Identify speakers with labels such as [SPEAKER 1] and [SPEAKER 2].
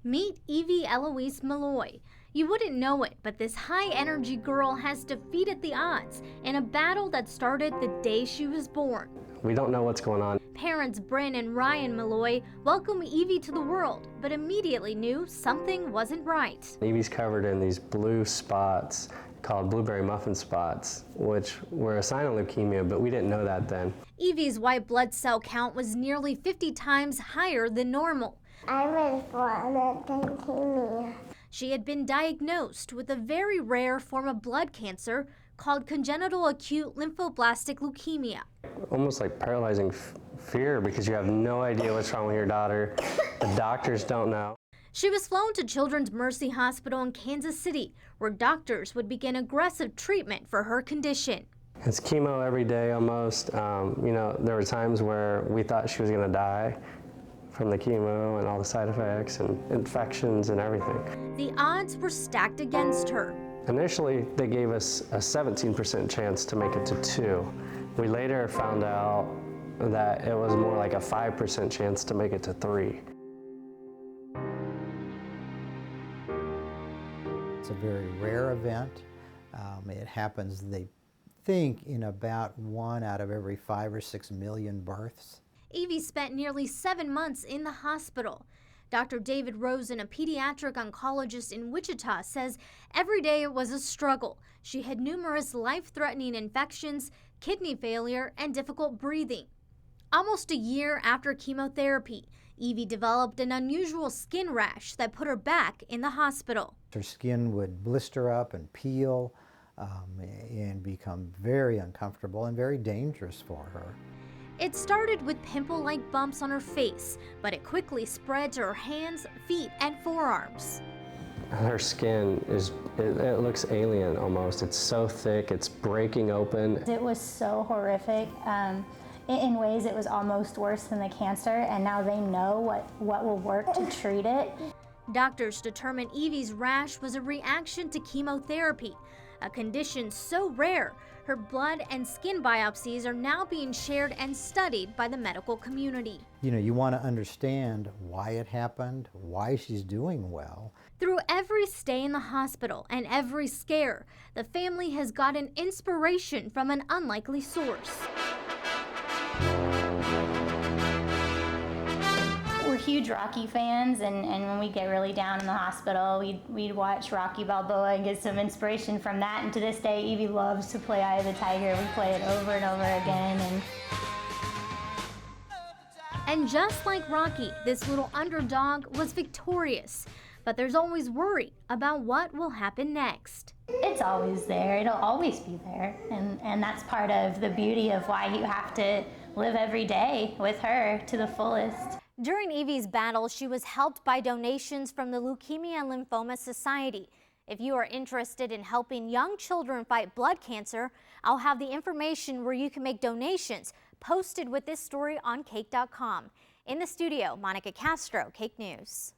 [SPEAKER 1] Meet Eevie Eloise Malloy. You wouldn't know it, but this high-energy girl has defeated the odds in a battle that started the day she was born.
[SPEAKER 2] We don't know what's going on.
[SPEAKER 1] Parents Bryn and Ryan Malloy welcomed Eevie to the world, but immediately knew something wasn't right.
[SPEAKER 2] Eevie's covered in these blue spots called blueberry muffin spots, which were a sign of leukemia, but we didn't know that then.
[SPEAKER 1] Eevie's white blood cell count was nearly 50 times higher than normal.
[SPEAKER 3] I was born with leukemia.
[SPEAKER 1] She had been diagnosed with a very rare form of blood cancer called congenital acute lymphoblastic leukemia.
[SPEAKER 2] Almost like paralyzing fear because you have no idea what's wrong with your daughter. The doctors don't know.
[SPEAKER 1] She was flown to Children's Mercy Hospital in Kansas City, where doctors would begin aggressive treatment for her condition.
[SPEAKER 2] It's chemo every day almost. There were times where we thought she was going to die from the chemo and all the side effects and infections and everything.
[SPEAKER 1] The odds were stacked against her.
[SPEAKER 2] Initially, they gave us a 17% chance to make it to 2. We later found out that it was more like a 5% chance to make it to 3.
[SPEAKER 4] It's a very rare event. It happens, they think, in about 1 out of every 5 or 6 million births.
[SPEAKER 1] Eevie spent nearly 7 months in the hospital. Dr. David Rosen, a pediatric oncologist in Wichita, says every day it was a struggle. She had numerous life-threatening infections, kidney failure, and difficult breathing. Almost a year after chemotherapy, Eevie developed an unusual skin rash that put her back in the hospital.
[SPEAKER 4] Her skin would blister up and peel and become very uncomfortable and very dangerous for her.
[SPEAKER 1] It started with pimple-like bumps on her face, but it quickly spread to her hands, feet, and forearms.
[SPEAKER 2] Her skin it looks alien almost. It's so thick, it's breaking open.
[SPEAKER 5] It was so horrific. In ways it was almost worse than the cancer, and now they know what will work to treat it.
[SPEAKER 1] Doctors determined Eevie's rash was a reaction to chemotherapy, a condition so rare her blood and skin biopsies are now being shared and studied by the medical community.
[SPEAKER 4] You want to understand why it happened, why she's doing well.
[SPEAKER 1] Through every stay in the hospital and every scare, the family has gotten inspiration from an unlikely source.
[SPEAKER 5] We're huge Rocky fans, and when we get really down in the hospital, we'd watch Rocky Balboa and get some inspiration from that. And to this day, Eevie loves to play Eye of the Tiger. We play it over and over again.
[SPEAKER 1] And just like Rocky, this little underdog was victorious. But there's always worry about what will happen next.
[SPEAKER 5] It's always there. It'll always be there. And that's part of the beauty of why you have to live every day with her to the fullest.
[SPEAKER 1] During Eevie's battle, she was helped by donations from the Leukemia and Lymphoma Society. If you are interested in helping young children fight blood cancer, I'll have the information where you can make donations posted with this story on Cake.com. In the studio, Monica Castro, Cake News.